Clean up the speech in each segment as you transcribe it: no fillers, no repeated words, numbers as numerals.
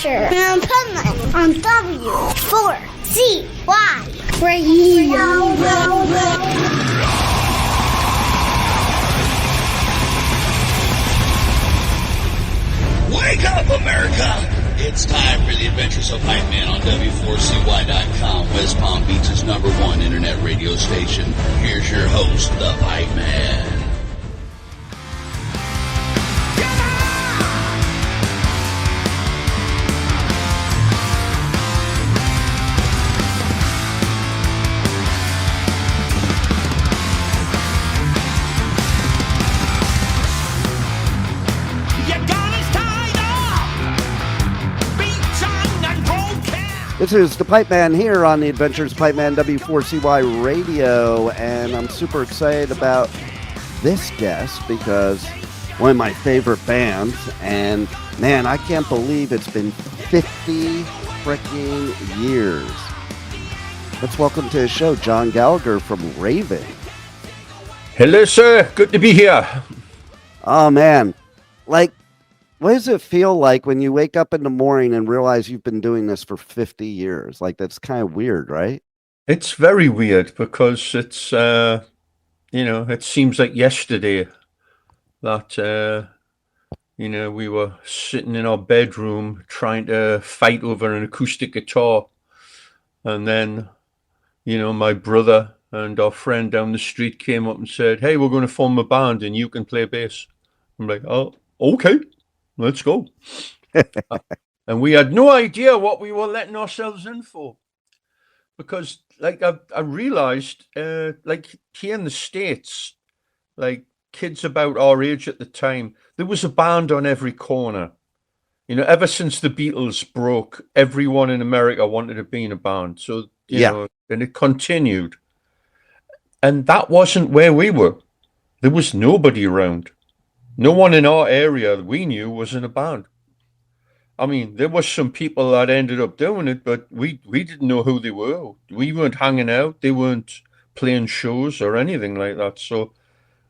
Adventure in Pipeman on W4CY Radio. Wake up, America! It's time for the Adventures of Pipeman on W4CY.com, West Palm Beach's #1 internet radio station. Here's your host, the Pipeman. This is the Pipeman here on the Adventures of Pipeman W4CY Radio, and I'm super excited about this guest because one of my favorite bands, and man, I can't believe it's been 50 freaking years. Let's welcome to the show John Gallagher from Raven. Hello, sir. Good to be here. Oh, man. What does it feel like when you wake up in the morning and realize you've been doing this for 50 years? That's kind of weird, right? It's very weird because it's, it seems like yesterday that, we were sitting in our bedroom trying to fight over an acoustic guitar. And then, my brother and our friend down the street came up and said, "Hey, we're going to form a band and you can play bass." I'm like, "Oh, okay. Let's go." And we had no idea what we were letting ourselves in for. Because, I realized, here in the States, kids about our age at the time, there was a band on every corner. Ever since the Beatles broke, everyone in America wanted to be in a band. So, and it continued. And that wasn't where we were. There was nobody around. No one in our area that we knew was in a band. I mean, there was some people that ended up doing it, but we didn't know who they were. We weren't hanging out. They weren't playing shows or anything like that. So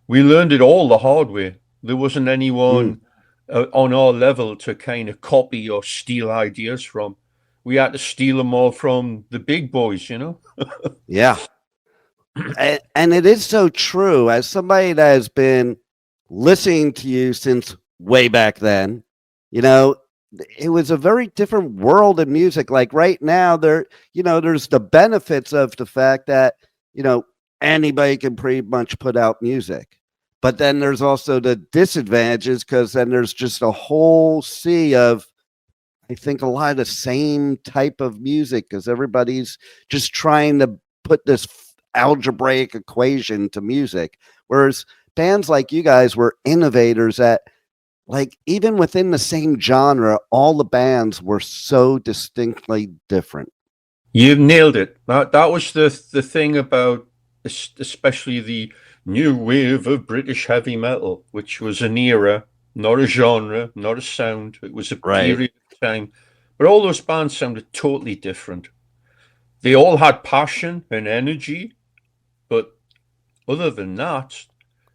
we learned it all the hard way. There wasn't anyone on our level to kind of copy or steal ideas from. We had to steal them all from the big boys, Yeah. And it is so true. As somebody that has been listening to you since way back then, it was a very different world of music. Right now, there's the benefits of the fact that, anybody can pretty much put out music. But then there's also the disadvantages because then there's just a whole sea of, I think, a lot of the same type of music because everybody's just trying to put this algebraic equation to music. Whereas bands like you guys were innovators at, even within the same genre, all the bands were so distinctly different. You've nailed it. That was the thing about especially the new wave of British heavy metal, which was an era, not a genre, not a sound. It was a period of time. But all those bands sounded totally different. They all had passion and energy, but other than that,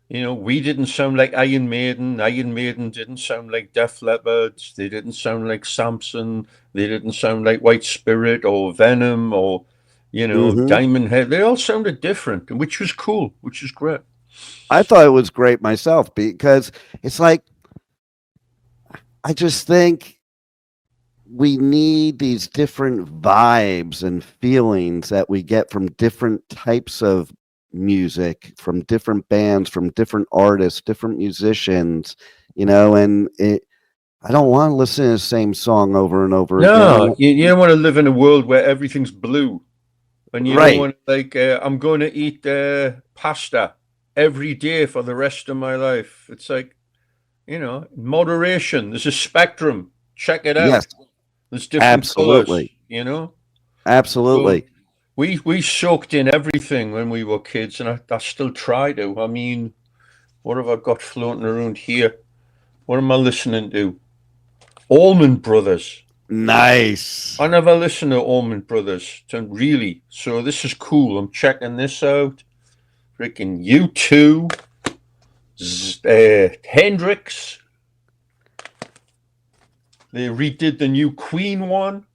we didn't sound like Iron Maiden. Iron Maiden didn't sound like Def Leppard. They didn't sound like Samson. They didn't sound like White Spirit or Venom or, Diamond Head. They all sounded different, which was cool, which is great. I thought it was great myself because it's I just think we need these different vibes and feelings that we get from different types of music, from different bands, from different artists, different musicians, and I don't want to listen to the same song over and over again. No, you don't want to live in a world where everything's blue. And you don't want I'm going to eat pasta every day for the rest of my life. It's moderation. There's a spectrum. Check it out. Yes. There's different colors, Absolutely. So we soaked in everything when we were kids, and I still try to. I mean, what have I got floating around here? What am I listening to? Allman Brothers. Nice. I never listened to Allman Brothers, really. So this is cool. I'm checking this out. Freaking U2, Hendrix. They redid the new Queen one.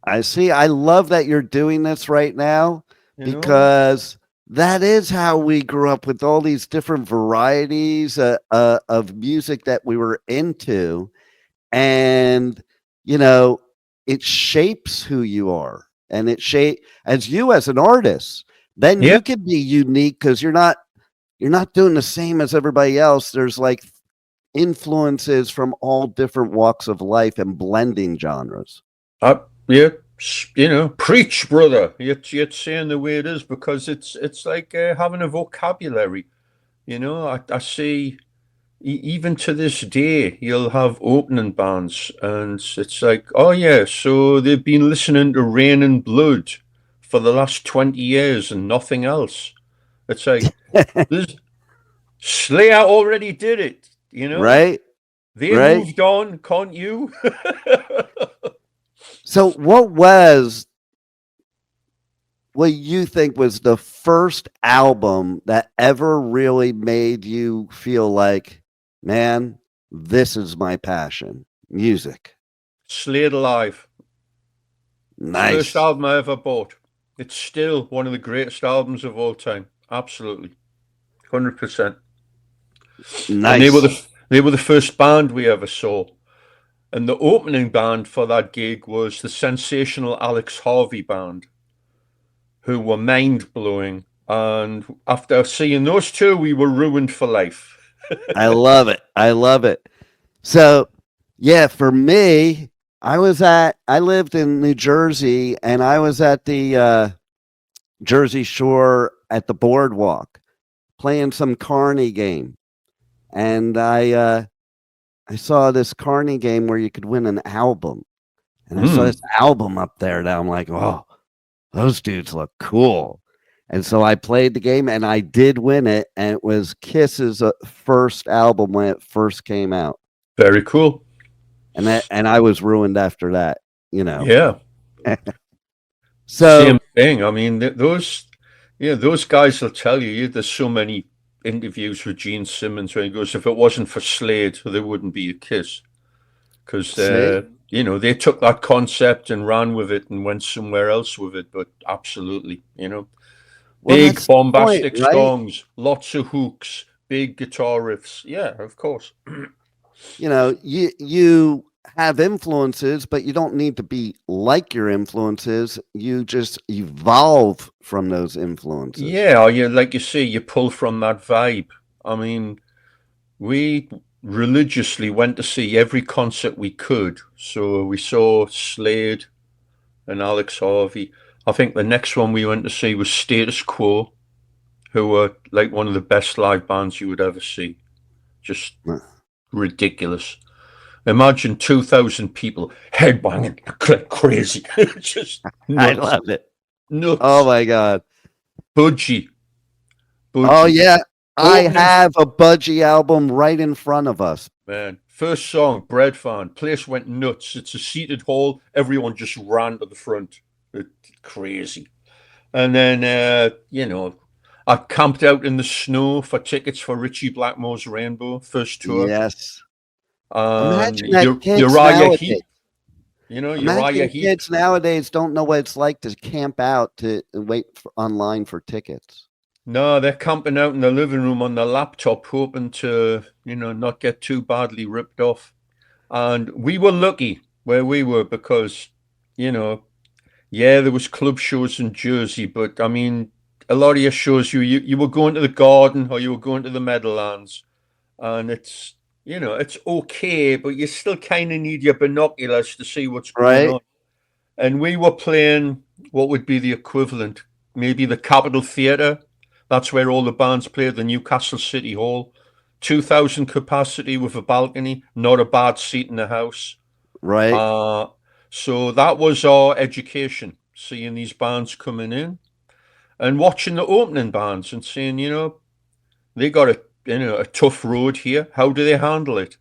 I see. I love that you're doing this right now because that is how we grew up, with all these different varieties of music that we were into. And, it shapes who you are, and as you as an artist, then you can be unique because you're not doing the same as everybody else. There's like influences from all different walks of life and blending genres. Yeah, preach, brother. You're saying the way it is, because it's like having a vocabulary. I see, even to this day, you'll have opening bands, and it's like, oh yeah, so they've been listening to Rain and Blood for the last 20 years and nothing else. It's like, Slayer already did it, Right? They moved on, can't you? So what you think was the first album that ever really made you feel like, man, this is my passion, music? Slayed Alive. Nice. First album I ever bought. It's still one of the greatest albums of all time. Absolutely. 100%. Nice. And they were the first band we ever saw. And the opening band for that gig was the sensational Alex Harvey Band, who were mind-blowing. And after seeing those two, we were ruined for life. I love it. So, yeah, for me, I lived in New Jersey, and I was at the Jersey Shore at the boardwalk playing some Carney game. And I saw this Carney game where you could win an album. And I saw this album up there that I'm like, oh, those dudes look cool. And so I played the game, and I did win it. And it was Kiss's first album when it first came out. Very cool. And I was ruined after that, Yeah. So same thing. I mean, those guys will tell you, there's so many interviews with Gene Simmons where he goes, if it wasn't for Slade, there wouldn't be a Kiss. Because, they took that concept and ran with it and went somewhere else with it. But absolutely, big bombastic songs, lots of hooks, big guitar riffs. Yeah, of course. You have influences, but you don't need to be like your influences. You just evolve from those influences. Yeah, like you say, you pull from that vibe. I mean, we religiously went to see every concert we could. So we saw Slade and Alex Harvey. I think the next one we went to see was Status Quo, who were like one of the best live bands you would ever see. Just ridiculous. Imagine 2,000 people headbanging like crazy. Just nuts. I love it. Nuts. Oh my God. Budgie. Oh yeah. I have a Budgie album right in front of us. Man. First song, Bread Fan. Place went nuts. It's a seated hall. Everyone just ran to the front. It's crazy. And then, I camped out in the snow for tickets for Richie Blackmore's Rainbow first tour. Yes. Imagine that Uriah Heep. Uriah Heep. Kids nowadays don't know what it's like to camp out to wait online for tickets. No, they're camping out in the living room on their laptop, hoping to, not get too badly ripped off. And we were lucky where we were because, there was club shows in Jersey, but I mean, a lot of your shows, you were going to the Garden or you were going to the Meadowlands, and it's okay, but you still kind of need your binoculars to see what's going on. And we were playing what would be the equivalent, maybe the Capitol Theatre. That's where all the bands played, the Newcastle City Hall. 2,000 capacity with a balcony, not a bad seat in the house. Right. So that was our education, seeing these bands coming in and watching the opening bands and saying, they got a tough road here. How do they handle it?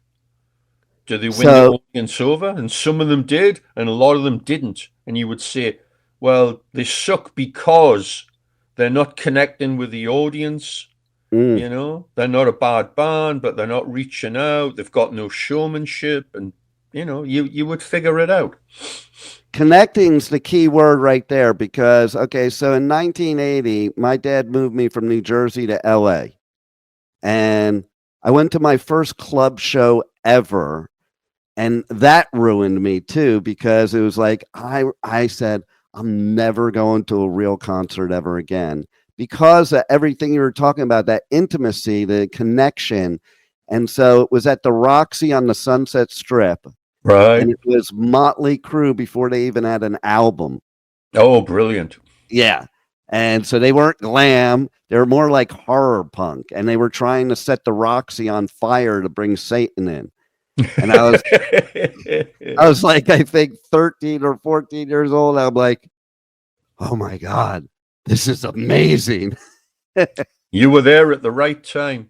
Do they win the audience over? And some of them did, and a lot of them didn't. And you would say, well, they suck because they're not connecting with the audience. They're not a bad band, but they're not reaching out. They've got no showmanship. And, you would figure it out. Connecting's the key word right there because, okay, so in 1980, my dad moved me from New Jersey to LA. And I went to my first club show ever. And that ruined me too, because it was like, I said, I'm never going to a real concert ever again because of everything you were talking about, that intimacy, the connection. And so it was at the Roxy on the Sunset Strip. Right. And it was Motley Crue before they even had an album. Oh, brilliant. Yeah. And so they weren't glam. They were more like horror punk. And they were trying to set the Roxy on fire to bring Satan in. And I was like, I think 13 or 14 years old. I'm like, oh my God, this is amazing. You were there at the right time.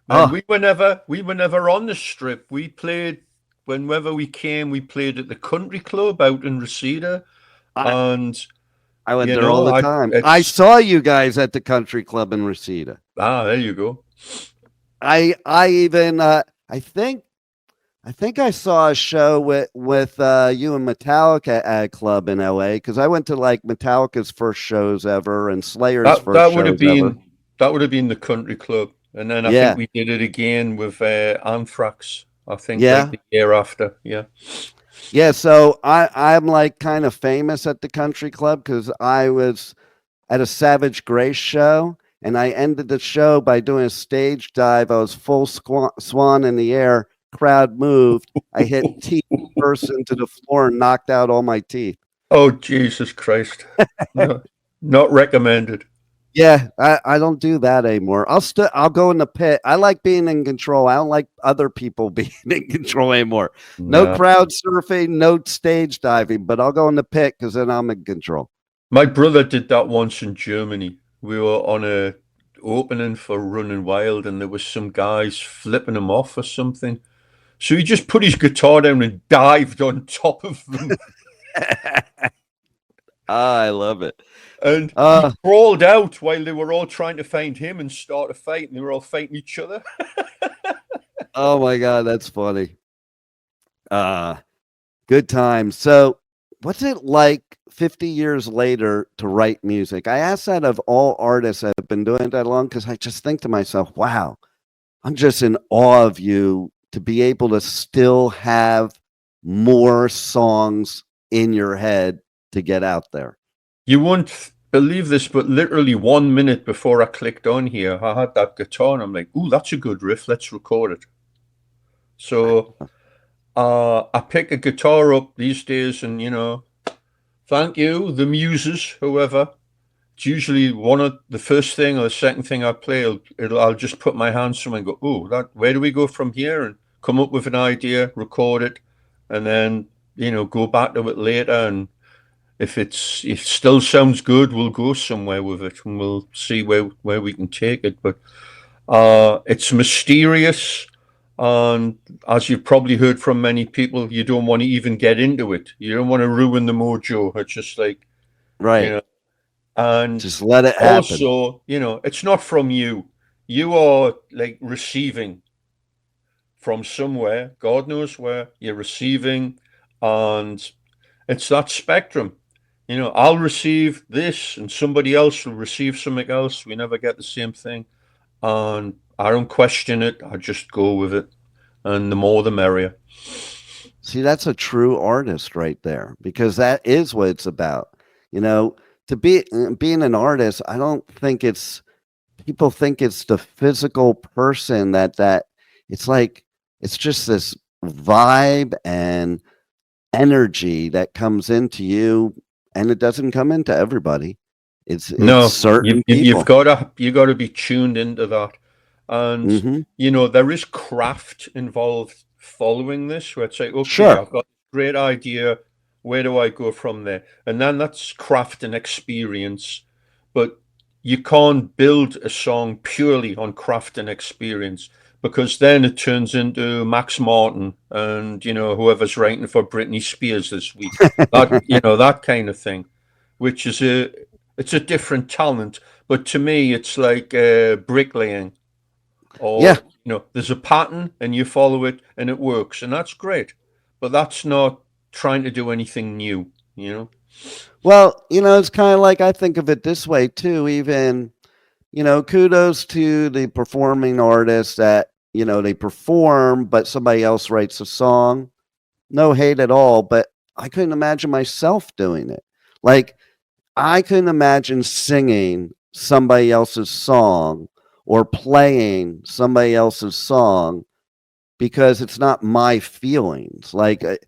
Man, we were never on the Strip. We played whenever we came. We played at the Country Club out in Reseda, and I went there all the time. I saw you guys at the Country Club in Reseda. Ah, there you go. I even I think I saw a show with you and Metallica at a club in LA because I went to like Metallica's first shows ever and Slayer's first shows ever. That would have been the Country Club, and then I think we did it again with Anthrax. I think like the year after. Yeah. So I'm like kind of famous at the Country Club because I was at a Savage Grace show and I ended the show by doing a stage dive. I was full swan in the air. Crowd moved. I hit teeth first into the floor and knocked out all my teeth. Oh, Jesus Christ. No, not recommended. Yeah, I don't do that anymore. I'll go in the pit. I like being in control. I don't like other people being in control anymore. No crowd surfing, no stage diving, but I'll go in the pit because then I'm in control. My brother did that once in Germany. We were on a opening for Running Wild and there was some guys flipping him off or something. So he just put his guitar down and dived on top of them. I love it. And he crawled out while they were all trying to find him and start a fight, and they were all fighting each other. Oh my God, that's funny. Good times. So what's it like 50 years later to write music? I ask that of all artists that have been doing it that long because I just think to myself, wow, I'm just in awe of you to be able to still have more songs in your head to get out there. You won't believe this, but literally 1 minute before I clicked on here, I had that guitar and I'm like, ooh, that's a good riff. Let's record it. So I pick a guitar up these days and, thank you, the muses, whoever. It's usually one of the first thing or the second thing I play. I'll just put my hands somewhere and go, oh, where do we go from here? And come up with an idea, record it, and then, go back to it later. And if it still sounds good, we'll go somewhere with it and we'll see where we can take it. But it's mysterious. And as you've probably heard from many people, you don't want to even get into it. You don't want to ruin the mojo. It's just like, right. And just let it happen. Also, it's not from you. You are like receiving from somewhere. God knows where you're receiving. And it's that spectrum. I'll receive this and somebody else will receive something else. We never get the same thing. And I don't question it. I just go with it. And the more, the merrier. See, that's a true artist right there, because that is what it's about. To being an artist, I don't think people think it's the physical person that it's like, it's just this vibe and energy that comes into you, and it doesn't come into everybody. It's certain people. You got to be tuned into that. And, there is craft involved following this, where it's like, okay, sure, I've got a great idea. Where do I go from there? And then that's craft and experience. But you can't build a song purely on craft and experience, because then it turns into Max Martin and, whoever's writing for Britney Spears this week. That kind of thing, which is it's a different talent. But to me, it's like bricklaying. Or, there's a pattern and you follow it and it works. And that's great. but that's not trying to do anything new, you know? Well, it's kind of like I think of it this way too. Even, kudos to the performing artists that, they perform, but somebody else writes a song. No hate at all, but I couldn't imagine myself doing it. Like, I couldn't imagine singing somebody else's song or playing somebody else's song because it's not my feelings. Like, I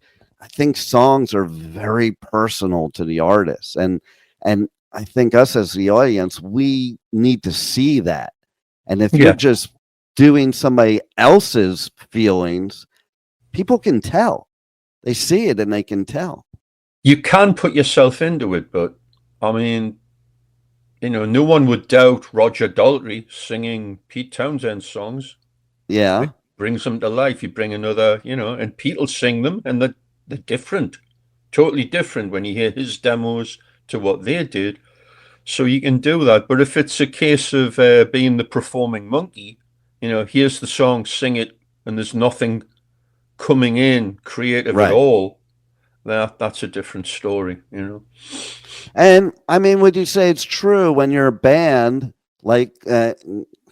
think songs are very personal to the artist, and I think us as the audience, we need to see that. And if you're Yeah. just doing somebody else's feelings, people can tell. They see it and they can tell. You can put yourself into it, but I mean, no one would doubt Roger Daltrey singing Pete Townsend songs. Yeah. It brings them to life. You bring another, and Pete will sing them, and they're different, totally different when you hear his demos to what they did. So you can do that. But if it's a case of being the performing monkey, here's the song, sing it, and there's nothing coming in creative at all, that's a different story, And I mean, would you say it's true when you're a band, like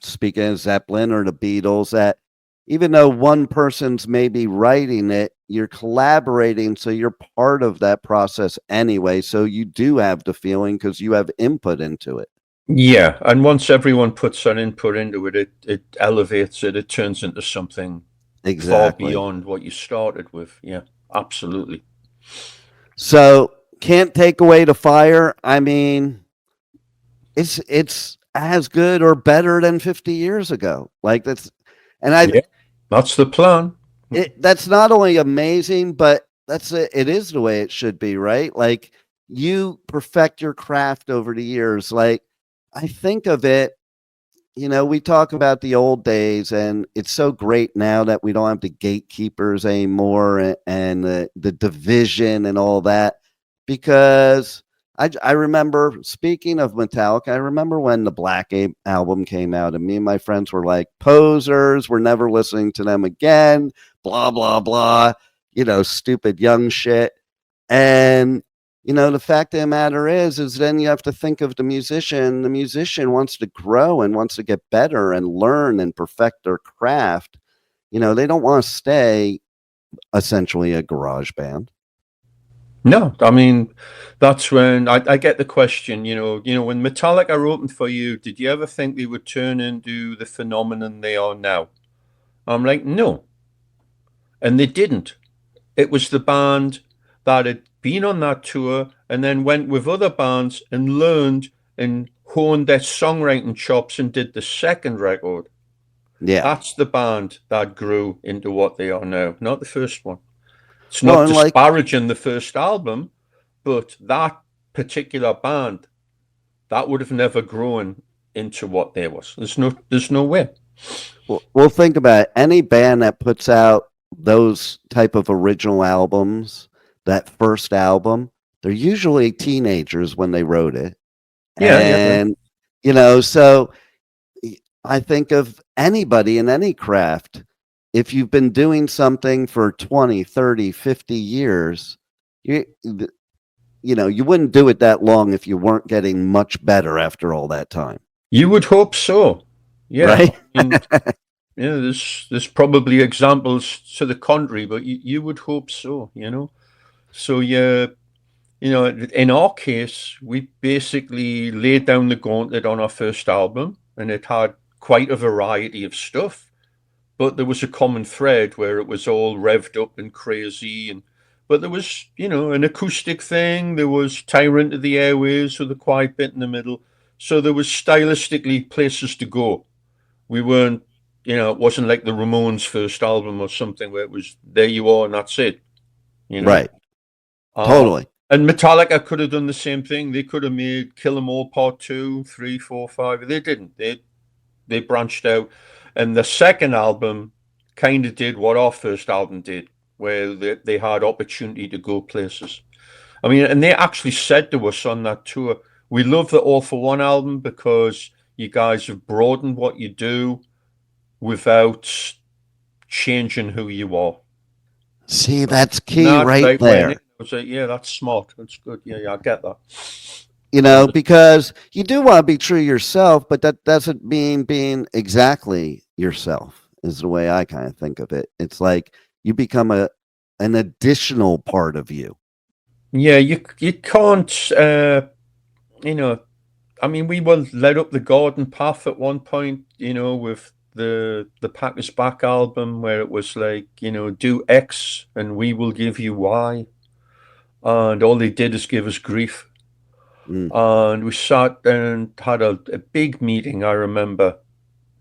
speaking of Zeppelin or the Beatles, that even though one person's maybe writing it, you're collaborating, so you're part of that process anyway. So you do have the feeling because you have input into it. Yeah, and once everyone puts that input into it, it elevates it. It turns into something far beyond what you started with. Yeah, absolutely. So can't take away the fire. I mean, it's as good or better than 50 years ago. Like that's the plan. That's not only amazing, but it is the way it should be, right? Like you perfect your craft over the years. Like I think of it, we talk about the old days, and it's so great now that we don't have the gatekeepers anymore and the division and all that, because I remember, speaking of Metallica, I remember when the Black album came out, and me and my friends were like, posers, we're never listening to them again, blah, blah, blah, stupid young shit. And, the fact of the matter is then you have to think of the musician. The musician wants to grow and wants to get better and learn and perfect their craft. They don't want to stay essentially a garage band. No, I mean, that's when I get the question, when Metallica opened for you, did you ever think they would turn into the phenomenon they are now? I'm like, no. And they didn't. It was the band that had been on that tour and then went with other bands and learned and honed their songwriting chops and did the second record. Yeah. That's the band that grew into what they are now, not the first one. It's not disparaging the first album, but that particular band, that would have never grown into what they was. There's no way. Well, think about it. Any band that puts out those type of original albums, that first album, they're usually teenagers when they wrote it. And, so I think of anybody in any craft. If you've been doing something for 20, 30, 50 years, you wouldn't do it that long if you weren't getting much better after all that time. You would hope so. Yeah. Right? There's probably examples to the contrary, but you would hope so, So, in our case, we basically laid down the gauntlet on our first album, and it had quite a variety of stuff. But there was a common thread where it was all revved up and crazy. But there was, an acoustic thing. There was Tyrant of the Airways with a quiet bit in the middle. So there was stylistically places to go. We weren't, it wasn't like the Ramones' first album or something where it was, there you are and that's it. Right. Totally. And Metallica could have done the same thing. They could have made Kill 'Em All Part 2, 3, 4, 5. They didn't. They branched out. And the second album kind of did what our first album did, where they had opportunity to go places. I mean, and they actually said to us on that tour, we love the All for One album because you guys have broadened what you do without changing who you are. See, that's key No, that's right right. When there. I was like, yeah, that's smart. That's good. Yeah, I get that. You know, because you do want to be true yourself, but that doesn't mean being exactly yourself, is the way I kind of think of it. It's like you become an additional part of you. Yeah, you can't. You know, I mean, we were led up the garden path at one point. With the Pack Us Back album, where it was like, do X and we will give you Y, and all they did is give us grief. Mm. And we sat and had a big meeting, I remember,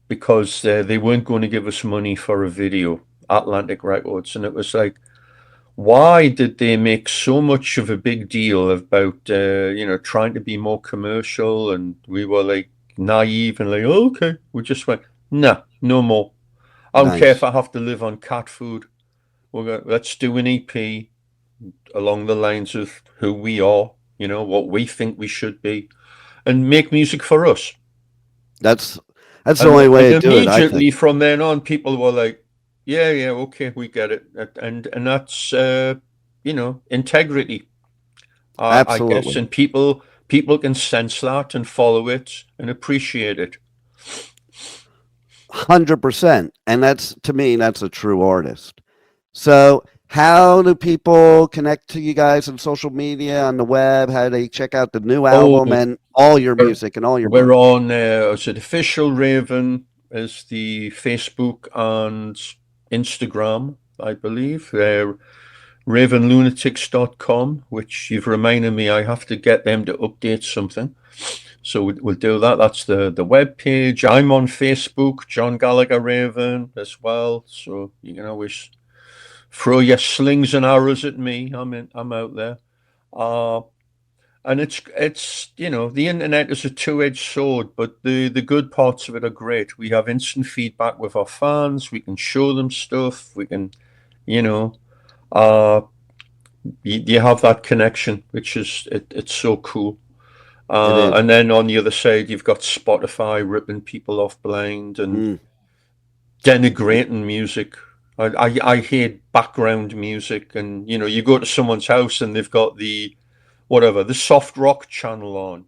because they weren't going to give us money for a video, Atlantic Records. And it was like, why did they make so much of a big deal about, trying to be more commercial? And we were like naive and like, oh, okay. We just went, nah, no more. I don't care if Nice. I have to live on cat food. Let's do an EP along the lines of who we are, what we think we should be, and make music for us. That's the And, only way and to do it, I think. immediately from then on, people were like, yeah, okay, we get it. And that's, integrity, I guess. Absolutely. And people can sense that and follow it and appreciate it. 100%. And that's, to me, that's a true artist. So how do people connect to you guys on social media, on the web? How do they check out the new album and all your music and all your We're work? on, is it Official Raven is the Facebook and Instagram, I believe. RavenLunatics.com, which you've reminded me I have to get them to update something. So we'll do that. That's the web page. I'm on Facebook, John Gallagher Raven as well. So you can always throw your slings and arrows at me. I'm out there. And it's the internet is a two-edged sword, but the good parts of it are great. We have instant feedback with our fans. We can show them stuff. We can, you have that connection, which is it's so cool. It is. And then on the other side, you've got Spotify ripping people off blind and denigrating music. I hate background music, and you go to someone's house and they've got the soft rock channel on,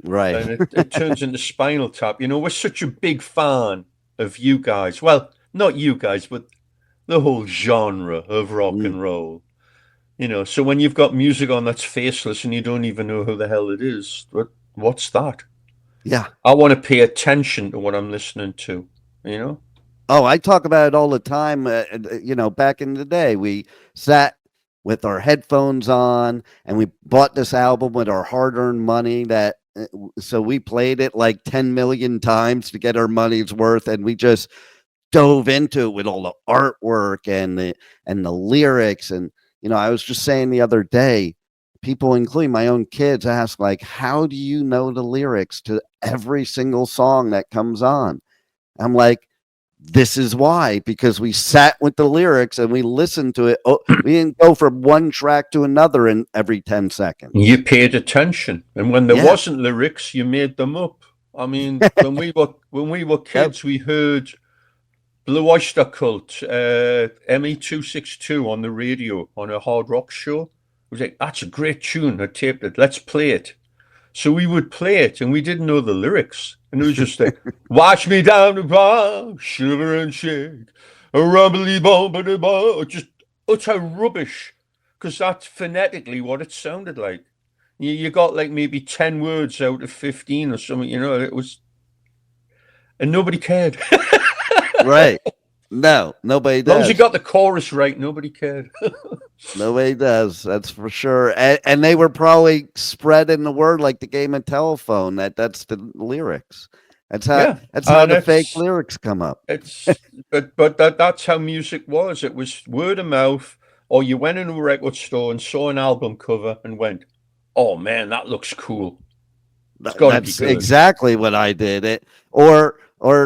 Right. and it turns into Spinal Tap. We're such a big fan of you guys. Well, not you guys, but the whole genre of rock and roll. So when you've got music on that's faceless and you don't even know who the hell it is, what's that? Yeah. I want to pay attention to what I'm listening to, Oh, I talk about it all the time. Back in the day, we sat with our headphones on and we bought this album with our hard-earned money so we played it like 10 million times to get our money's worth. And we just dove into it with all the artwork and the lyrics. And, I was just saying the other day, people, including my own kids, ask like, how do you know the lyrics to every single song that comes on? I'm like, this is why, because we sat with the lyrics and we listened to it. Oh, we didn't go from one track to another in every 10 seconds. You paid attention, and when there wasn't lyrics, you made them up. I mean, when we were kids, we heard Blue Oyster Cult, ME262 on the radio on a hard rock show. It was like, that's a great tune. I taped it. Let's play it. So we would play it, and we didn't know the lyrics. And it was just like, watch me down the bar, shiver and shake, a rumbly bum, just utter rubbish. Because that's phonetically what it sounded like. You got like maybe 10 words out of 15 or something, it was, and nobody cared. Right. No, nobody does. As long as you got the chorus right, nobody cared. Nobody does. That's for sure. And they were probably spreading the word like the game of telephone. That's the lyrics. That's how the fake lyrics come up. But that's how music was. It was word of mouth, or you went into a record store and saw an album cover and went, "Oh man, that looks cool." That's exactly what I did. Or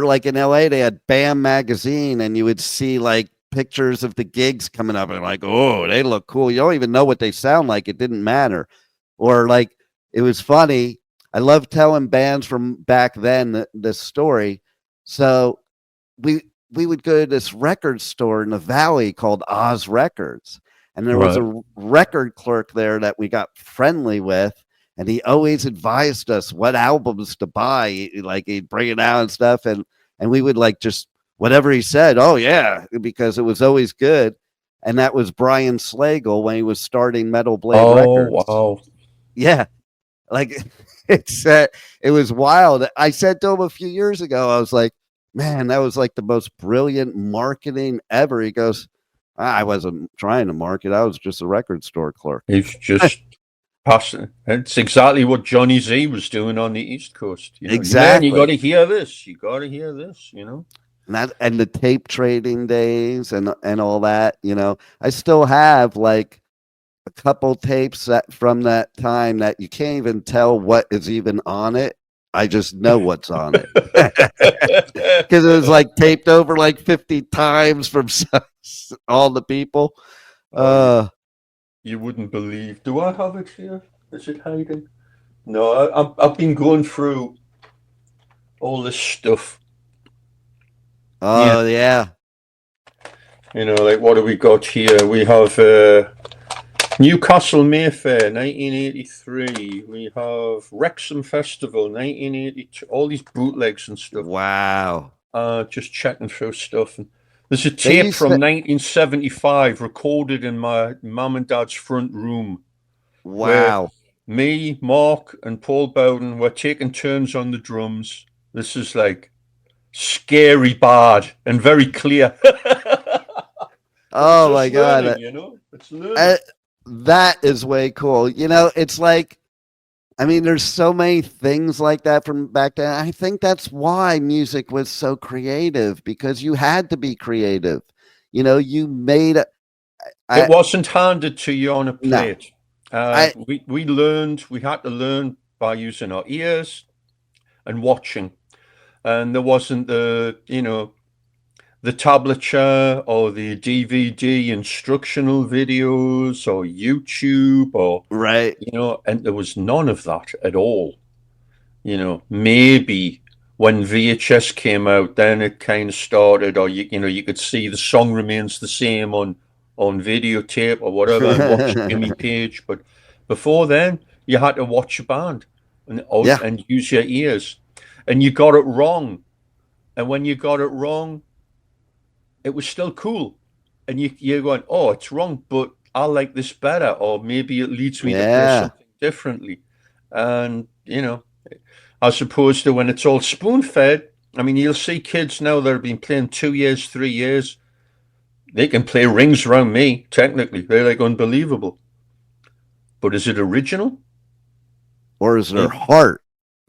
like in LA, they had BAM magazine, and you would see like pictures of the gigs coming up, and like, oh, they look cool. You don't even know what they sound like. It didn't matter. Or like, it was funny. I love telling bands from back then this story. So we would go to this record store in the valley called Oz Records, and there was Right. a record clerk there that we got friendly with, and he always advised us what albums to buy. Like he'd bring it out and stuff, and we would like just whatever he said. Oh yeah, because it was always good. And that was Brian Slagle when he was starting Metal Blade Records. Wow. Yeah, like it was wild. I said to him a few years ago, I was like, man, that was like the most brilliant marketing ever. He goes, I wasn't trying to market. I was just a record store clerk. He's just passing. It's exactly what Johnny Z was doing on the East Coast. You know? Exactly. Man, you got to hear this. You got to hear this, you know? And the tape trading days and all that, you know, I still have like a couple tapes from that time that you can't even tell what is even on it. I just know what's on it because it was like taped over like 50 times from all the people. You wouldn't believe. Do I have it here? Is it hiding? No, I've been going through all this stuff. Oh, yeah. You know, like what do we got here? We have Newcastle Mayfair, 1983. We have Wrexham Festival, 1982. All these bootlegs and stuff. Wow. Just checking through stuff. And there's a tape from 1975 recorded in my mum and dad's front room. Wow. Me, Mark, and Paul Bowden were taking turns on the drums. This is like scary bad and very clear. Oh my God. Learning, you know, it's learning. That is way cool. You know, it's like, I mean, there's so many things like that from back then. I think that's why music was so creative, because you had to be creative. You know, you made it. It wasn't handed to you on a plate. No. We had to learn by using our ears and watching. And there wasn't the tablature or the DVD instructional videos or YouTube or, right. You know, and there was none of that at all. You know, maybe when VHS came out, then it kind of started, or, you could see the song remains the same on videotape or whatever and watch Jimmy Page. But before then, you had to watch a band and use your ears. And you got it wrong. And when you got it wrong, it was still cool. And you're going, oh, it's wrong, but I like this better. Or maybe it leads me to play something differently. And, you know, as opposed to when it's all spoon-fed. I mean, you'll see kids now that have been playing 2 years, 3 years. They can play Rings Around Me, technically. They're like unbelievable. But is it original? Or is there heart?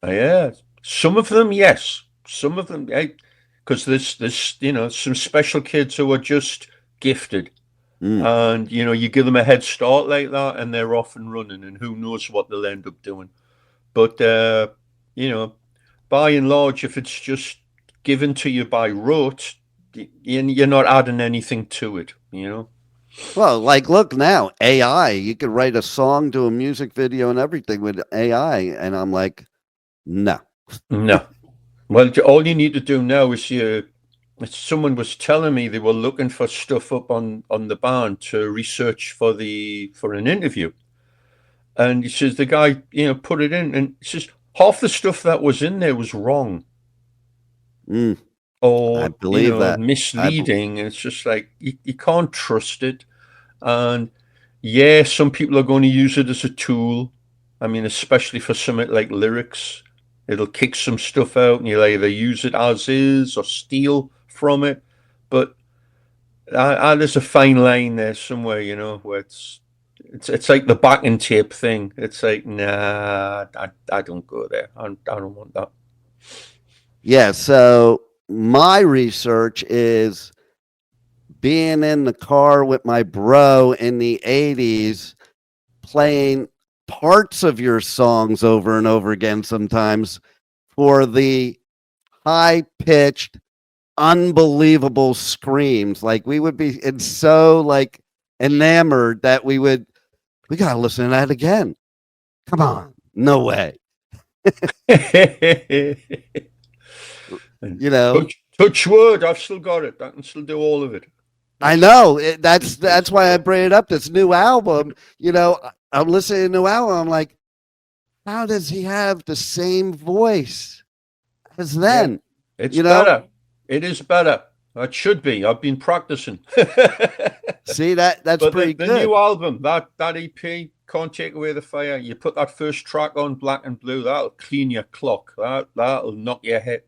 Yeah. Some of them, yes. Some of them, because there's some special kids who are just gifted, and you give them a head start like that, and they're off and running, and who knows what they'll end up doing. But by and large, if it's just given to you by rote, you're not adding anything to it. You know. Well, like, look now, AI. You could write a song, do a music video, and everything with AI, and I'm like, no. Well, all you need to do now is someone was telling me they were looking for stuff up on the band to research for an interview. And he says the guy, put it in, and he says half the stuff that was in there was wrong. Or I believe that. Misleading. And it's just like you can't trust it. And some people are going to use it as a tool. I mean, especially for something like lyrics. It'll kick some stuff out, and you'll either use it as is or steal from it. But there's a fine line there somewhere, where it's like the backing tape thing. It's like, nah, I don't go there. I don't want that. Yeah. So my research is being in the car with my bro in the 80s, playing parts of your songs over and over again sometimes for the high-pitched, unbelievable screams. Like, we would be so like enamored that we gotta listen to that again. Come on. No way. Touch wood, I've still got it. I can still do all of it. I know. That's why I bring it up. This new album, I'm listening to the new album. I'm like, how does he have the same voice as then? Yeah, it's better. It is better. It should be. I've been practicing. See, that's but pretty the good. new album, that EP, Can't Take Away the Fire, you put that first track on, Black and Blue, that'll clean your clock. That'll knock your head.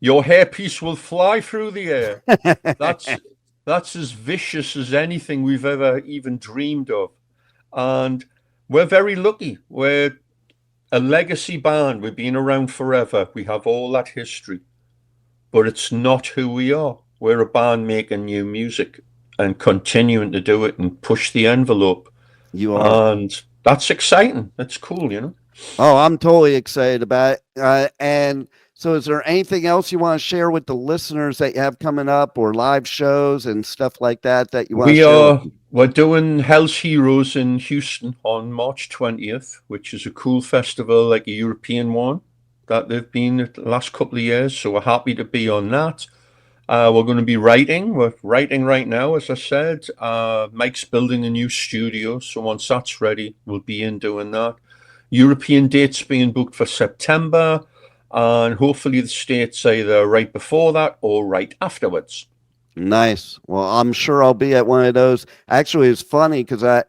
Your hairpiece will fly through the air. That's as vicious as anything we've ever even dreamed of. And we're very lucky. We're a legacy band. We've been around forever. We have all that history. But it's not who we are. We're a band making new music and continuing to do it and push the envelope. You are. And that's exciting. That's cool, Oh, I'm totally excited about it. And so is there anything else you want to share with the listeners that you have coming up, or live shows and stuff like that you want to share? We're doing Hell's Heroes in Houston on March 20th, which is a cool festival, like a European one that they've been the last couple of years. So we're happy to be on that. We're going to be writing. We're writing right now, as I said. Mike's building a new studio. So once that's ready, we'll be in doing that. European dates being booked for September. And hopefully the States either right before that or right afterwards. Nice. Well, I'm sure I'll be at one of those. Actually, it's funny because I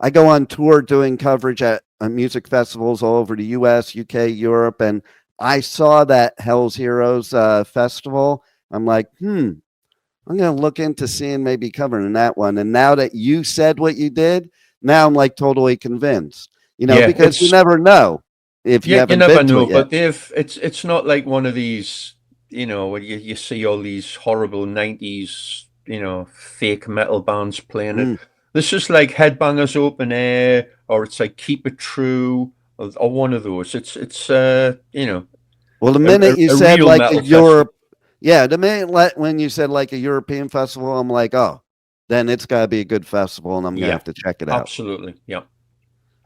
go on tour doing coverage at music festivals all over the US, UK, Europe, and I saw that Hell's Heroes festival. I'm like, I'm going to look into seeing maybe covering that one. And now that you said what you did, now I'm like totally convinced, because you never know. If you never know, but it's not like one of these, where you see all these horrible 90s, fake metal bands playing it. This is like Headbangers Open Air, or it's like Keep It True, or one of those. It's Well, the minute you said like a Europe, when you said like a European festival, I'm like, oh, then it's got to be a good festival, and I'm gonna have to check it out. Absolutely, yeah.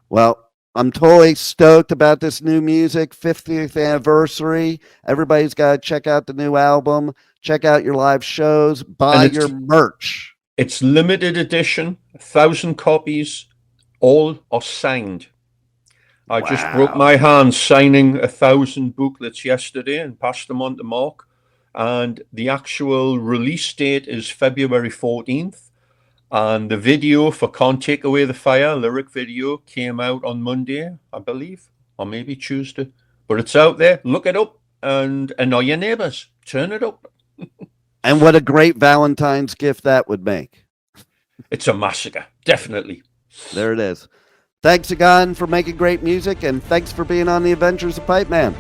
Well, I'm totally stoked about this new music, 50th anniversary. Everybody's got to check out the new album, check out your live shows, buy your merch. It's limited edition, 1,000 copies, all are signed. I just broke my hand signing 1,000 booklets yesterday and passed them on to Mark. And the actual release date is February 14th. And the video for Can't Take Away the Fire, lyric video, came out on Monday, I believe, or maybe Tuesday. But it's out there. Look it up and annoy your neighbors. Turn it up. And what a great Valentine's gift that would make. It's a massacre. Definitely. There it is. Thanks again for making great music, and thanks for being on the Adventures of Pipeman.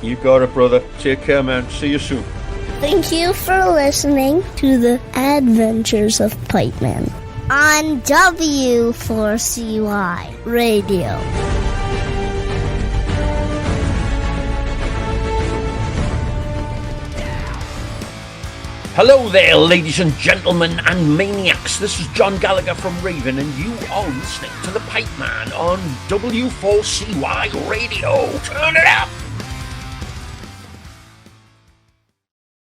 You got it, brother. Take care, man. See you soon. Thank you for listening to the Adventures of Pipeman on W4CY Radio. Hello there, ladies and gentlemen and maniacs. This is John Gallagher from Raven, and you are listening to the Pipeman on W4CY Radio. Turn it up!